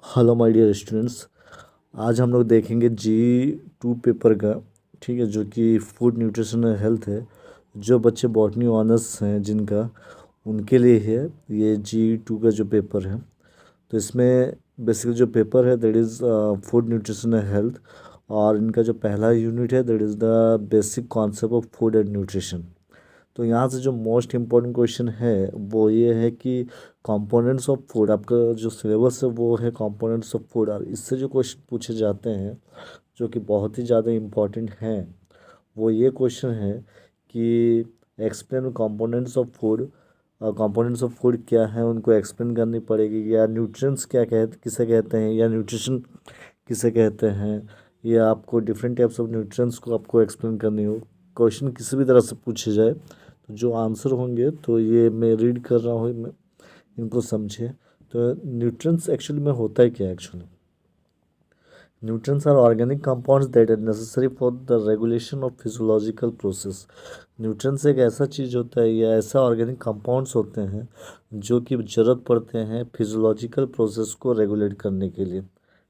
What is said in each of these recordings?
Hello my dear students. आज हम लोग देखेंगे G2 पेपर का। ठीक है, जो कि फूड न्यूट्रिशन एंड हेल्थ है। जो बच्चे बॉटनी ऑनर्स हैं जिनका, उनके लिए है ये G2 का जो पेपर है। तो इसमें बेसिकली जो पेपर है that is food nutrition and health. और इनका जो पहला यूनिट है that is the basic concept of food and nutrition. तो यहाँ से जो मोस्ट इम्पोर्टेंट क्वेश्चन है वो ये है कि कंपोनेंट्स ऑफ फूड। आपका जो सिलेबस है वो है कंपोनेंट्स ऑफ फूड, और इससे जो क्वेश्चन पूछे जाते हैं जो कि बहुत ही ज़्यादा इम्पोर्टेंट हैं वो ये क्वेश्चन है कि explain components of food. Components of food क्या है उनको एक्सप्लेन करनी पड़ेगी, या न्यूट्रिएंट्स क्या कहते किसे कहते हैं, या न्यूट्रिशन किसे कहते हैं, या आपको डिफरेंट टाइप्स ऑफ न्यूट्रिएंट्स को आपको एक्सप्लेन करनी हो। क्वेश्चन किसी भी तरह से पूछे जाए तो जो आंसर होंगे, तो ये मैं रीड कर रहा हूँ, मैं इनको समझे। तो न्यूट्रिएंट्स एक्चुअली में होता है क्या actually? Nutrients are organic compounds that are necessary for the regulation of physiological process. Nutrients एक ऐसा चीज़ होता है या ऐसा ऑर्गेनिक कंपाउंड्स होते हैं जो कि ज़रूरत पड़ते हैं फिजियोलॉजिकल प्रोसेस को रेगुलेट करने के लिए।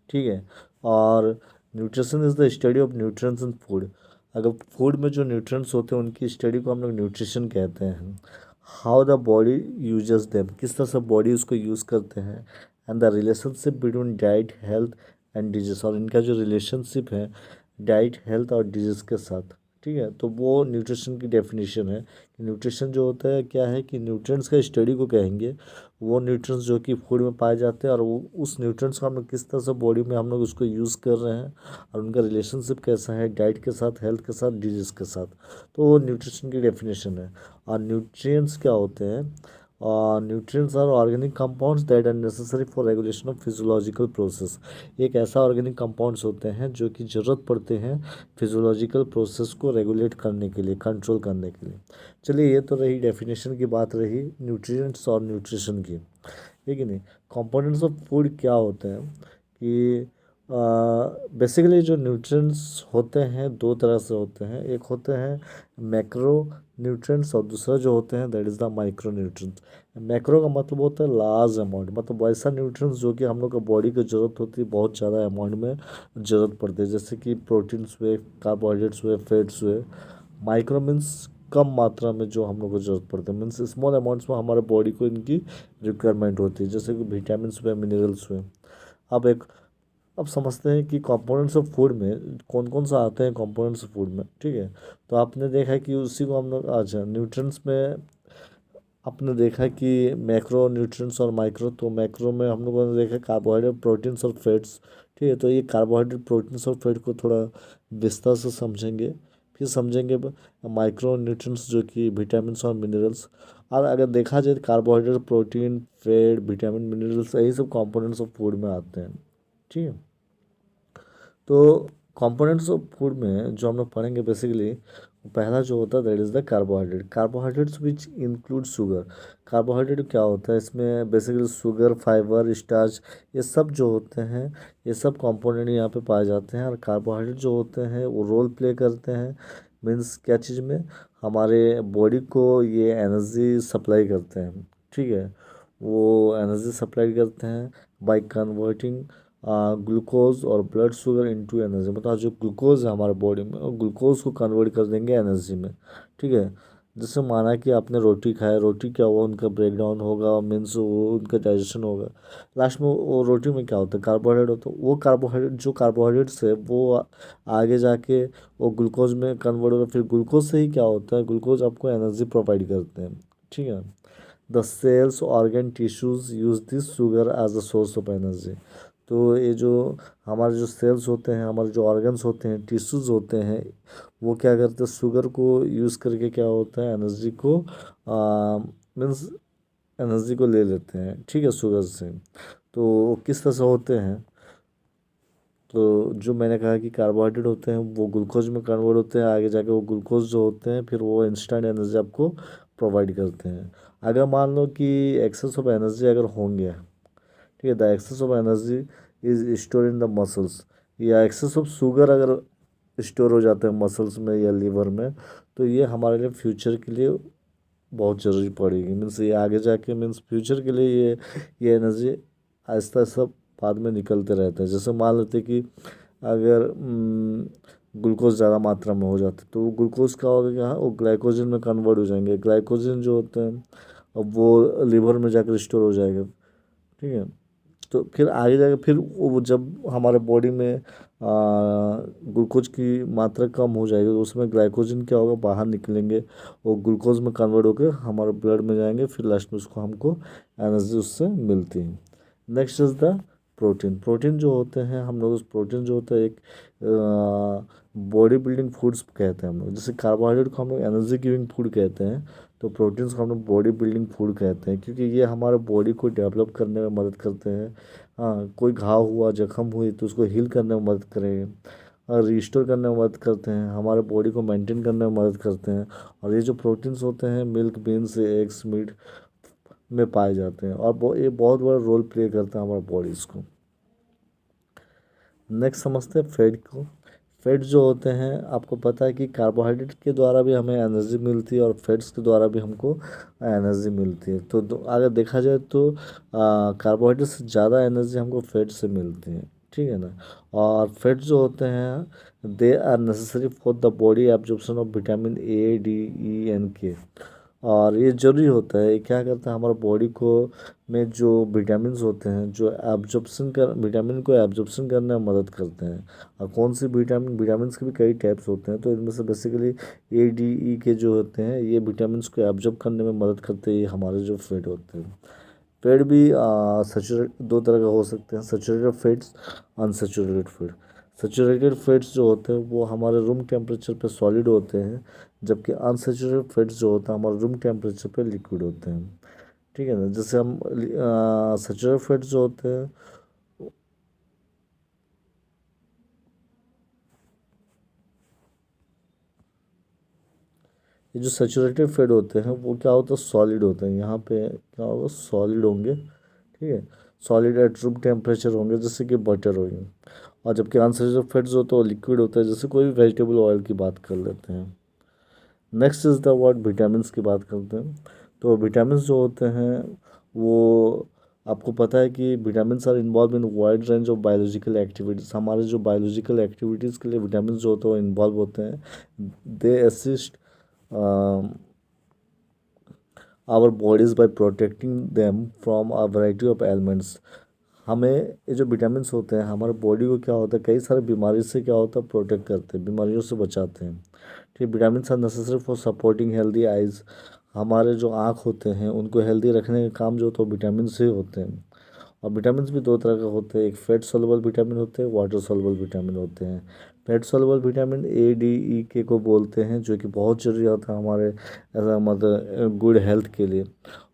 ठीक है। और nutrition is the study of nutrients in food. अगर फूड में जो न्यूट्रिएंट्स होते हैं उनकी स्टडी को हम लोग न्यूट्रिशन कहते हैं। How the body uses them, किस तरह से बॉडी उसको यूज़ करते हैं। And the relationship between diet, health and disease, और इनका जो रिलेशनशिप है डाइट, हेल्थ और डिजीज़ के साथ। ठीक है, तो वो न्यूट्रिशन की डेफिनेशन है कि न्यूट्रिशन जो होता है क्या है कि न्यूट्रिएंट्स का स्टडी को कहेंगे। वो न्यूट्रिएंट्स जो कि फूड में पाए जाते हैं और वो उस न्यूट्रिएंट्स को हम लोग किस तरह से बॉडी में हम लोग उसको यूज़ कर रहे हैं, और उनका रिलेशनशिप कैसा है डाइट के साथ, हेल्थ के साथ, डिजीज़ के साथ। तो वो न्यूट्रिशन की डेफिनेशन है। और न्यूट्रिएंट्स क्या होते हैं? Nutrients are organic compounds that are necessary for regulation of physiological process. एक ऐसा ऑर्गेनिक कंपाउंड्स होते हैं जो कि ज़रूरत पड़ते हैं फिजियोलॉजिकल प्रोसेस को रेगुलेट करने के लिए, कंट्रोल करने के लिए। चलिए, ये तो रही डेफिनेशन की बात, रही न्यूट्रिएंट्स और न्यूट्रिशन की। ठीक है नहीं? कंपोनेंट्स ऑफ फूड क्या होते हैं कि बेसिकली जो न्यूट्रिएंट्स होते हैं दो तरह से होते हैं। एक होते हैं मैक्रो न्यूट्रिएंट्स और दूसरा जो होते हैं that is the micro nutrients. Macro का मतलब होता है लार्ज अमाउंट, मतलब वैसा न्यूट्रिएंट्स जो कि हम लोग का बॉडी को ज़रूरत होती है, बहुत ज़्यादा अमाउंट में ज़रूरत पड़ती है, जैसे कि प्रोटीन्स हुए, कार्बोहाइड्रेट्स हुए, फैट्स हुए। माइक्रो मीन्स कम मात्रा में जो हम लोग को ज़रूरत पड़ती है, मीन्स स्मॉल अमाउंट्स में हमारे बॉडी को इनकी रिक्वायरमेंट होती है, जैसे कि विटामिन्स हुए, मिनरल्स हुए। अब एक अब समझते हैं कि कंपोनेंट्स ऑफ फूड में कौन कौन सा आते हैं कंपोनेंट्स ऑफ फूड में। ठीक है, तो आपने देखा है कि उसी को हम लोग आज न्यूट्रिएंट्स में आपने देखा है कि मैक्रो न्यूट्रिएंट्स और माइक्रो। तो मैक्रो में हम लोगों ने देखा कार्बोहाइड्रेट, प्रोटीन्स और फैट्स। ठीक है, तो ये कार्बोहाइड्रेट, प्रोटीन्स और फैट को थोड़ा विस्तार से समझेंगे। फिर समझेंगे माइक्रो न्यूट्रिएंट्स जो कि विटामिन्स और मिनरल्स। और अगर देखा जाए तो carbohydrate, protein, fat, vitamin, minerals यही सब कंपोनेंट्स ऑफ फूड में आते हैं। ठीक है, तो कंपोनेंट्स ऑफ फूड में जो हम लोग पढ़ेंगे बेसिकली, पहला जो होता है that is the carbohydrate. Carbohydrates which include sugar. Carbohydrate क्या होता है? इसमें बेसिकली शुगर, फाइबर, स्टार्च, ये सब जो होते हैं, ये सब कंपोनेंट यहाँ पे पाए जाते हैं। और कार्बोहाइड्रेट जो होते हैं वो रोल प्ले करते हैं, मीन्स क्या चीज़ में, हमारे बॉडी को ये एनर्जी सप्लाई करते हैं। ठीक है, वो एनर्जी सप्लाई करते हैं बाय कन्वर्टिंग ग्लूकोज और ब्लड शुगर इनटू एनर्जी। मतलब जो ग्लूकोज है हमारे बॉडी में, और ग्लूकोज को कन्वर्ट कर देंगे एनर्जी में। ठीक है, जैसे माना कि आपने रोटी खाया, रोटी क्या हुआ, उनका ब्रेक डाउन होगा, मीन्स वो उनका डाइजेशन होगा। लास्ट में वो रोटी में क्या होता है? कार्बोहाइड्रेट होता है। वो कार्बोहाइड्रेट, जो कार्बोहाइड्रेट्स है वो आगे जाके वो ग्लूकोज में कन्वर्ट होगा। फिर ग्लूकोज से ही क्या होता है? ग्लूकोज आपको एनर्जी प्रोवाइड करते हैं। ठीक है, the cells, organ, tissues use this sugar as a source of energy. तो ये जो हमारे जो सेल्स होते हैं, हमारे जो ऑर्गन्स होते हैं, टिश्यूज़ होते हैं, वो क्या करते हैं? शुगर को यूज़ करके क्या होता है? एनर्जी को मीन्स एनर्जी को ले लेते हैं। ठीक है, शुगर से। तो वो किस तरह से होते हैं? तो जो मैंने कहा कि कार्बोहाइड्रेट होते हैं वो ग्लूकोज में कन्वर्ट होते हैं, आगे जाके वो ग्लूकोज जो होते हैं फिर वो इंस्टेंट एनर्जी आपको प्रोवाइड करते हैं। अगर मान लो कि एक्सेस ऑफ एनर्जी अगर होंगे, ठीक है, the excess of energy is store in the muscles, या एक्सेस ऑफ शुगर अगर स्टोर हो जाते हैं मसल्स में या लीवर में, तो ये हमारे लिए फ्यूचर के लिए बहुत ज़रूरी पड़ेगी। मीन्स ये आगे जाके, मीन्स फ्यूचर के लिए ये एनर्जी आहिस्ता आहिस्ता बाद में निकलते रहते हैं। जैसे मान लेते कि अगर ग्लूकोज ज़्यादा मात्रा में हो जाता है तो वो ग्लूकोज का होगा क्या, वो ग्लाइकोजन में कन्वर्ट हो जाएंगे। ग्लाइकोजन जो होते हैं अब वो लिवर में जाकर स्टोर हो जाएगा। ठीक है, तो फिर आगे जाके फिर वो जब हमारे बॉडी में ग्लूकोज की मात्रा कम हो जाएगी तो उसमें ग्लाइकोजन क्या होगा, बाहर निकलेंगे, वो ग्लूकोज में कन्वर्ट होकर हमारे ब्लड में जाएंगे, फिर लास्ट में उसको हमको एनर्जी उससे मिलती है। Next is the protein. Protein जो होते हैं हम लोग, उस प्रोटीन जो होता है एक बॉडी बिल्डिंग फूड्स कहते हैं हम लोग। जैसे कार्बोहाइड्रेट को हम लोग एनर्जी गिविंग फूड कहते हैं, तो प्रोटीन्स को हम लोग बॉडी बिल्डिंग फूड कहते हैं, क्योंकि ये हमारे बॉडी को डेवलप करने में मदद करते हैं। हाँ, कोई घाव हुआ, जख्म हुई तो उसको हील करने में मदद करेंगे, और रिस्टोर करने में मदद करते हैं, हमारे बॉडी को मेंटेन करने में मदद करते हैं। और ये जो प्रोटीन्स होते हैं मिल्क, बीन्स, एग्स, मीट में पाए जाते हैं, और ये बहुत बड़ा रोल प्ले करता है हमारे बॉडीज़ को। नेक्स्ट समझते हैं फैट को। फैट जो होते हैं, आपको पता है कि कार्बोहाइड्रेट के द्वारा भी हमें एनर्जी मिलती है और फैट्स के द्वारा भी हमको एनर्जी मिलती है। तो अगर देखा जाए तो कार्बोहाइड्रेट से ज़्यादा एनर्जी हमको फैट से मिलती है। ठीक है ना। और फैट जो होते हैं they are necessary for the body absorption of vitamin A, D, E and K. और ये ज़रूरी होता है, ये क्या करता है हमारे बॉडी को में जो विटामिन्स होते हैं जो एब्जॉर्प्शन कर विटामिन को एब्जॉर्प्शन करने में मदद करते हैं। और कौन सी विटामिन्स के भी कई टाइप्स होते हैं, तो इनमें से बेसिकली ए, डी, ई के जो होते हैं ये विटामिन्स को एब्जॉर्ब करने में मदद करते हैं, ये हमारे जो फैट होते हैं। फैट भी सैचुरेट दो तरह का हो सकते हैं, saturated fats, unsaturated fat. Saturated fats जो होते हैं वो हमारे रूम टेम्परेचर पे सॉलिड होते हैं, जबकि अनसैचुरेटेड फैट्स जो होता है हमारे रूम टेम्परेचर पे लिक्विड होते हैं। ठीक है ना। जैसे हम सैचुरेटेड फैट्स जो होते हैं, ये जो सैचुरेटेड फैट होते हैं वो क्या होता है, सॉलिड होते हैं। यहाँ पे क्या होगा, सॉलिड होंगे। ठीक है, सॉलिड एट रूम टेम्परेचर होंगे, जैसे कि बटर हो गया। और जबकि अनसैचुरेटेड फैट्स जो होता है वो लिक्विड होता है, जैसे कोई भी वेजिटेबल ऑयल की बात कर लेते हैं। Next is the word vitamins की बात करते हैं। तो विटामिन्स जो होते हैं वो आपको पता है कि vitamins are involve in wide range of biological activities. हमारे जो बायोलॉजिकल एक्टिविटीज़ के लिए विटामिन्स जो होते हैं वो इन्वॉल्व होते हैं। They assist our bodies by protecting them from a variety of elements. हमें ये जो विटामिन्स होते हैं हमारे बॉडी को क्या होता है, कई सारे बीमारी से क्या होता है, प्रोटेक्ट करते हैं, बीमारियों से बचाते हैं। ठीक, vitamins are necessary for supporting healthy eyes. हमारे जो आँख होते हैं उनको हेल्दी रखने का काम जो होता है विटामिन से होते हैं। और विटामिन्स भी दो तरह के होते हैं, एक फैट सॉल्युबल विटामिन होते हैं, वाटर सॉल्युबल विटामिन होते हैं। Fat soluble vitamin A, D, E K को बोलते हैं, जो कि बहुत ज़रूरी होता है हमारे ऐसा मतलब गुड हेल्थ के लिए।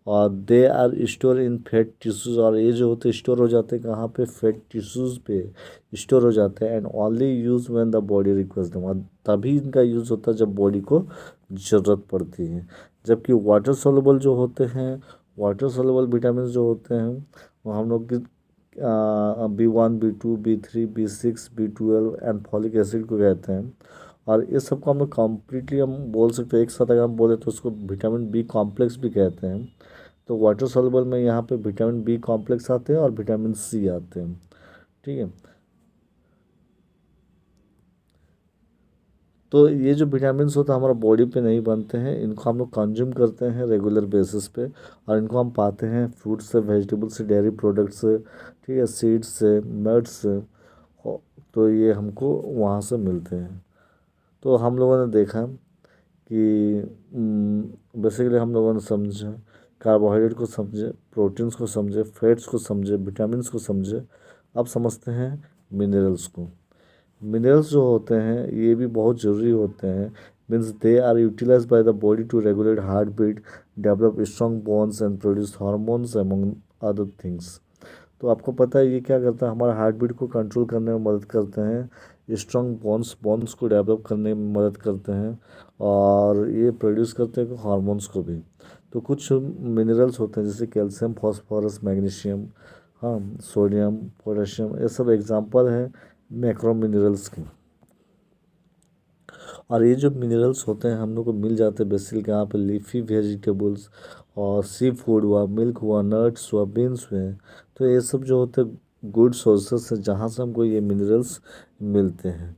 और they are store in fat tissues, और ये जो होते स्टोर हो जाते हैं कहाँ पे, फैट टिश्यूज़ पे स्टोर हो जाते हैं। And only use when the body request them, और तभी इनका यूज़ होता है जब बॉडी को ज़रूरत पड़ती है। जबकि वाटर सॉल्युबल जो होते हैं, वाटर सॉल्युबल विटामिन जो होते हैं वो हम लोग की B1, B2, B3, B6, B12 and folic acid को कहते हैं। और इस सबको हम लोग कम्प्लीटली हम बोल सकते हैं, एक साथ अगर हम बोले तो उसको विटामिन बी कॉम्प्लेक्स भी कहते हैं। तो वाटर सॉल्युबल में यहाँ पे विटामिन बी कॉम्प्लेक्स आते हैं और विटामिन सी आते हैं। ठीक है, तो ये जो विटामिन्स होते हैं हमारा बॉडी पे नहीं बनते हैं, इनको हम लोग कंज्यूम करते हैं रेगुलर बेसिस पे, और इनको हम पाते हैं फ्रूट से, वेजिटेबल से, डेयरी प्रोडक्ट से, ठीक है, सीड्स से, नट्स से। तो ये हमको वहाँ से मिलते हैं। तो हम लोगों ने देखा कि बेसिकली हम लोगों ने समझा, कार्बोहाइड्रेट को समझे, प्रोटीन्स को समझे, फैट्स को समझे, विटामिन्स को समझे। अब समझते हैं मिनरल्स को। मिनरल्स जो होते हैं ये भी बहुत ज़रूरी होते हैं। Means they are utilize by the body to regulate heart beat, develop strong bones and produce hormones among other things. तो आपको पता है ये क्या करता है, हमारा हार्ट बीट को कंट्रोल करने में मदद करते हैं, स्ट्रॉन्ग बोन्स को डेवलप करने में मदद करते हैं, और ये प्रोड्यूस करते हैं हार्मोन्स को भी। तो कुछ मिनरल्स होते हैं जैसे कैल्शियम, फॉस्फोरस, मैग्नीशियम, हाँ, सोडियम, पोटेशियम, ये सब एग्जांपल हैं मैक्रो मिनरल्स के। और ये जो मिनरल्स होते हैं हम लोग को मिल जाते हैं बेसिकली यहाँ पे लीफी वेजिटेबल्स और सी फूड हुआ, मिल्क हुआ, नट्स हुआ, बीन्स हुए। तो ये सब जो होते हैं गुड सोर्सेस है जहाँ से हमको ये मिनरल्स मिलते हैं।